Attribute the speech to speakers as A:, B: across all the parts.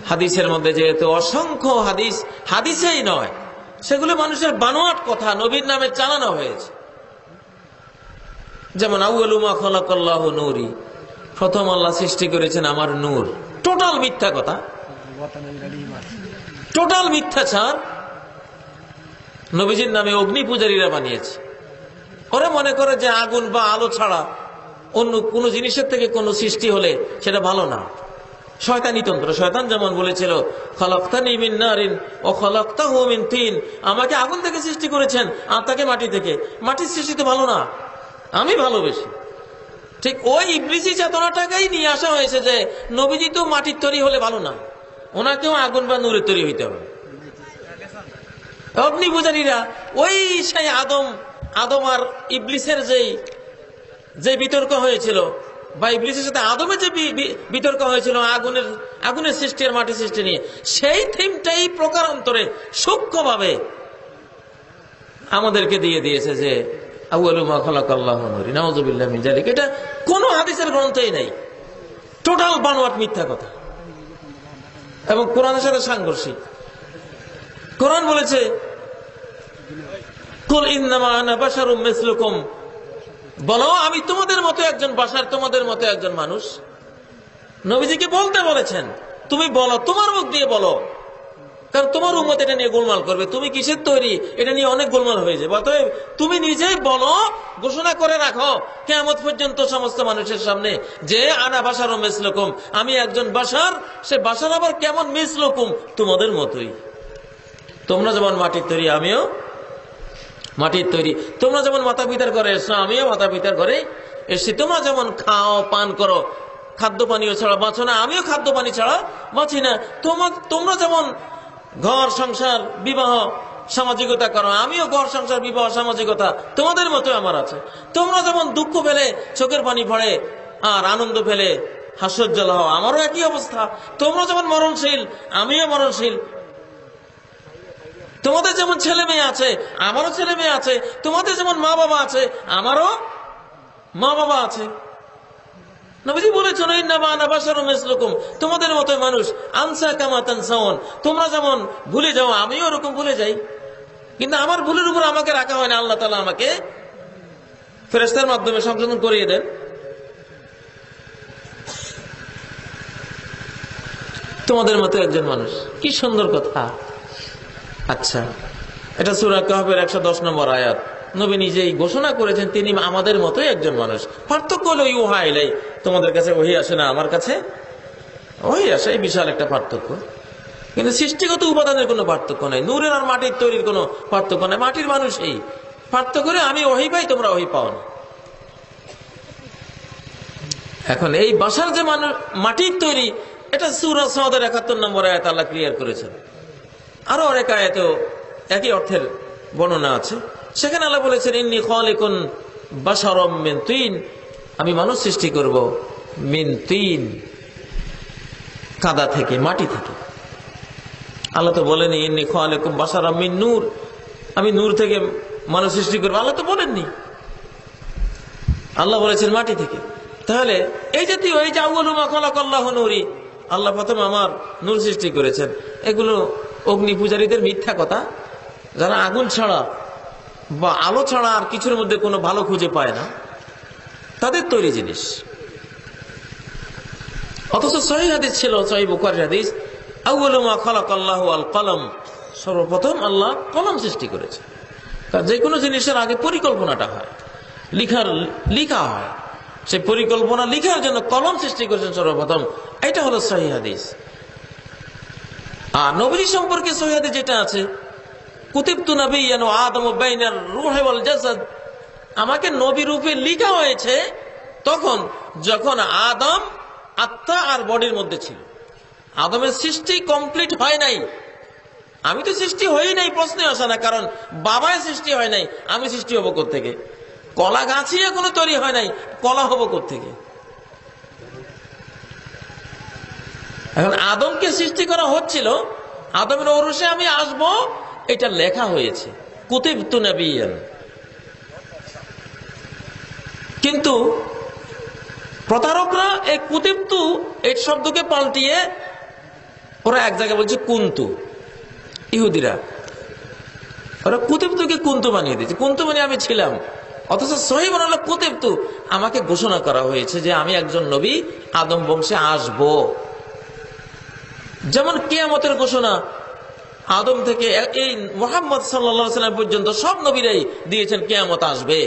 A: হাদিসের মধ্যে যেহেতু অসংখ্য হাদিস হাদিসেই নয়, সেগুলো মানুষের বানোয়াট কথা নবীর নামে চালানো হয়েছে। যেমন আউয়ালু মা খালাকাল্লাহু নূরি, প্রথম আল্লাহ সৃষ্টি করেছেন আমার নূর। টোটাল মিথ্যা কথা, টোটাল মিথ্যাচার। নবীজির নামে অগ্নি পূজারীরা বানিয়েছে। ওরা মনে করে যে আগুন বা আলো ছাড়া অন্য কোন জিনিসের থেকে কোন সৃষ্টি হলে সেটা ভালো না। শয়তানি তন্ত্র। শয়তান যেমন বলেছিল খালাকতানি মিন নারিন ওয়া খালাকতাহু মিন তিন, আমাকে আগুন থেকে সৃষ্টি করেছেন আর তাকে মাটি থেকে। মাটির সৃষ্টি তো ভালো না, আমি ভালোবেসি। ঠিক ওই ইবলিসি চেতনাটাকেই নিয়ে আসা হয়েছে যে নবীজি তো মাটির তৈরি হলে ভালো না, ওনাকেও আগুন বা নূরের তৈরি হইতে হবে। অগ্নি পূজারীরা ওই সেই আদম আর ইবলিসের যে বিতর্ক হয়েছিল, বা ইবলিসের সাথে আদমের যে বিতর্ক হয়েছিল আগুনের সৃষ্টি আর মাটির সৃষ্টি নিয়ে, সেই থিমটাই প্রকারান্তরে সূক্ষ্মভাবে আমাদেরকে দিয়ে দিয়েছে যে আউয়ালু মা খালাকাল্লাহু নূরি। নাউযুবিল্লাহি মিন যালিক। এটা কোন হাদিসের গ্রন্থেই নাই, টোটাল বানোয়াট মিথ্যা কথা এবং কোরআনের সাথে সাংঘর্ষিক। কোরআন বলেছে কুল ইন্নামা আনা বাশারুম মিসলুকুম, বলো আমি তোমাদের মতো একজন বাশার, তোমাদের মতো একজন মানুষ। নবীজিকে বলতে বলেছেন, তুমি বলো, তোমার মুখ দিয়ে বলো, কারণ তোমার উম্মত এটা নিয়ে গোলমাল করবে। তুমি কিসের তৈরি এটা নিয়ে অনেক গোলমাল হয়ে যাবে। অতএব তুমি নিজেই বলো, ঘোষণা করে রাখো কিয়ামত পর্যন্ত সমস্ত মানুষের সামনে যে আনা বাশারুম মিসলুকুম, আমি একজন বাশার। সে বাশার আবার কেমন? মিসলুকুম, তোমাদের মতোই। তোমরা যেমন মাটির তৈরি আমিও মাটির তৈরি। তোমরা যেমন মাতা পিতার ঘরে এসছো আমিও মাতা পিতার ঘরে এসছি। তোমরা যেমন খাও পান করো, খাদ্য পানীয় ছাড়া বাঁচো না, আমিও খাদ্য পানি ছাড়া বাঁচি না। তোমরা যেমন ঘর সংসার বিবাহ সামাজিকতা করো, আমিও ঘর সংসার বিবাহ সামাজিকতা তোমাদের মতো আমার আছে। তোমরা যেমন দুঃখ পেলে চোখের পানি পড়ে আর আনন্দ পেলে হাস্যোজ্জ্বল হও, আমারও একই অবস্থা। তোমরা যেমন মরণশীল আমিও মরণশীল। তোমাদের যেমন ছেলে মেয়ে আছে আমারও ছেলে মেয়ে আছে, তোমাদের যেমন মা বাবা আছে আমারও মা বাবা আছে। নবীজি বলেছেন ইন্নামা আনা বাশারুম মিসলুকুম, তোমাদের মতো মানুষ। আনসা কামা তানসাউন, তোমরা যেমন ভুলে যাও আমিও ওরকম ভুলে যাই। কিন্তু আমার ভুলের উপর আমাকে রাখা হয় না, আল্লাহ তাআলা আমাকে ফেরেশতার মাধ্যমে সংশোধন করিয়ে দেন। তোমাদের মতো একজন মানুষ, কি সুন্দর কথা। আচ্ছা, এটা সূরা কাহফের 110 নম্বর আয়াত। নবী নিজেই ঘোষণা করেছেন তিনি আমাদের মতোই একজন মানুষ। পার্থক্য হলো ইউহা ইলাই, তোমাদের কাছে ওহী আসে না, আমার কাছে ওহী আসে, এই বিশাল একটা পার্থক্য। কিন্তু সৃষ্টিগত উপাদানের কোনো পার্থক্য নাই, নূরের আর মাটির তৈরির কোনো পার্থক্য নাই। মাটির মানুষ এই পার্থক্য করে আমি ওহী পাই, তোমরা ওহী পাও না। এখন এই বাশার যে মানুষ মাটির তৈরি, এটা সূরা সাদের 71 নম্বর আয়াত আল্লাহ ক্লিয়ার করেছেন। আরো অনেক আয়াতেও একই অর্থের বর্ণনা আছে। সেখানে আল্লাহ বলেছেন ইন্নী খালিকুন বাশারাম মিন তিন, আমি মানুষ সৃষ্টি করব মিন তিন, কাদা থেকে, মাটি থেকে। আল্লাহ তো বলেনি ইন্নী খালিকুম বাশারাম মিন নূর, আমি নূর থেকে মানুষ সৃষ্টি করবো, আল্লাহ তো বলেননি। আল্লাহ বলেছেন মাটি থেকে। তাহলে এই জাতীয় এই যে আউয়ালু মা খালাকাল্লাহু নূরি, আল্লাহ প্রথম আমার নূর সৃষ্টি করেছেন, এগুলো অগ্নি পূজারীদের মিথ্যা কথা। যারা আগুন ছাড়া বা আলো ছাড়া আর কিছুর মধ্যে কোনো ভালো খুঁজে পায় না, তাদের তৈরি জিনিস। অথচ সহিহ হাদিস ছিল, সহিহ বুখারীর হাদিস, আউয়ালু মা খালাকাল্লাহু আল কলম, সর্বপ্রথম আল্লাহ কলম সৃষ্টি করেছে। কারণ যে কোনো জিনিসের আগে পরিকল্পনাটা হয়, লিখা হয়। সেই পরিকল্পনা লিখার জন্য কলম সৃষ্টি করেছেন সর্বপ্রথম। এটা হলো সহিহ হাদিস। আর নবী সম্পর্কে সহিহ হাদিস যেটা আছে, কুতিবতু নাবিয়্যান ওয়া আদামু বাইনার রূহি ওয়াল জাসাদ, আমাকে নবী রূপে লেখা হয়েছে তখন যখন আদম আত্মা আর বডির মধ্যে ছিল। আদমের সৃষ্টি কমপ্লিট হয় নাই, আমি তো সৃষ্টি হই নাই, প্রশ্নে আসে না। কারণ বাবায় সৃষ্টি হয় নাই, আমি সৃষ্টি হবো কোত্থেকে? কলা গাছই এখনো তৈরি হয় নাই, কলা হবো কোত্থেকে? এখন আদমকে সৃষ্টি করা হচ্ছিল, আদমের ঔরসে আমি আসব, এটা লেখা হয়েছে কুতিবতু নাবিয়্যান। কিন্তু প্রতারকরা এই কুতিবতু এই শব্দকে পাল্টিয়ে ওরা এক জায়গায় বলছে কুন্তু, ইহুদিরা ওরা কুতুবতুকে কুন্তু বানিয়ে দিয়েছে, কুন্তু মানে আমি ছিলাম, অথচ সহিহ বানালো কুতুবতু, আমাকে ঘোষণা করা হয়েছে যে আমি একজন নবী, আদম বংশে আসব। যেমন কিয়ামতের ঘোষণা আদম থেকে এই মুহাম্মদ সাল্লাল্লাহু আলাইহি ওয়াসাল্লাম পর্যন্ত সব নবীরাই দিয়েছেন কিয়ামত আসবে।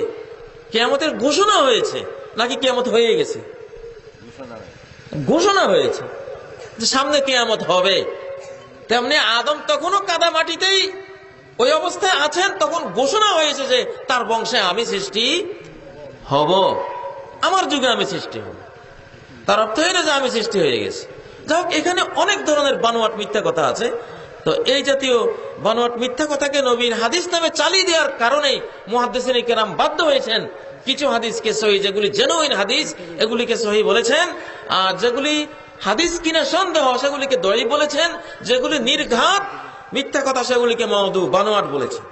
A: কিয়ামতের ঘোষণা হয়েছে নাকি কিয়ামত হয়ে গেছে? ঘোষণা হয়েছে যে সামনে কিয়ামত হবে। তেমনি আদম তখনও কাদা মাটিতেই ওই অবস্থায় আছেন, তখন ঘোষণা হয়েছে যে তার বংশে আমি সৃষ্টি হব, আমার যুগে আমি সৃষ্টি হব। তার অর্থ হয় না যে আমি সৃষ্টি হয়ে গেছি। যাই হোক, এখানে অনেক ধরনের বানোয়াট মিথ্যা কথা আছে। তো এই জাতীয় বানোয়াট মিথ্যা কথাকে নবীর হাদিস নামে চালিয়ে দেওয়ার কারণেই মুহাদ্দিসিন কেরাম বাধ্য হয়েছেন কিছু হাদিসকে সহিহ, যেগুলি জেনুইন হাদিস, এগুলিকে সহিহ বলেছেন, আর যেগুলি হাদিস কিনা সন্দেহ সেগুলিকে দঈফ বলেছেন, যেগুলি নির্ঘাত মিথ্যা কথা সেগুলিকে মাউদু বানোয়াট বলেছেন।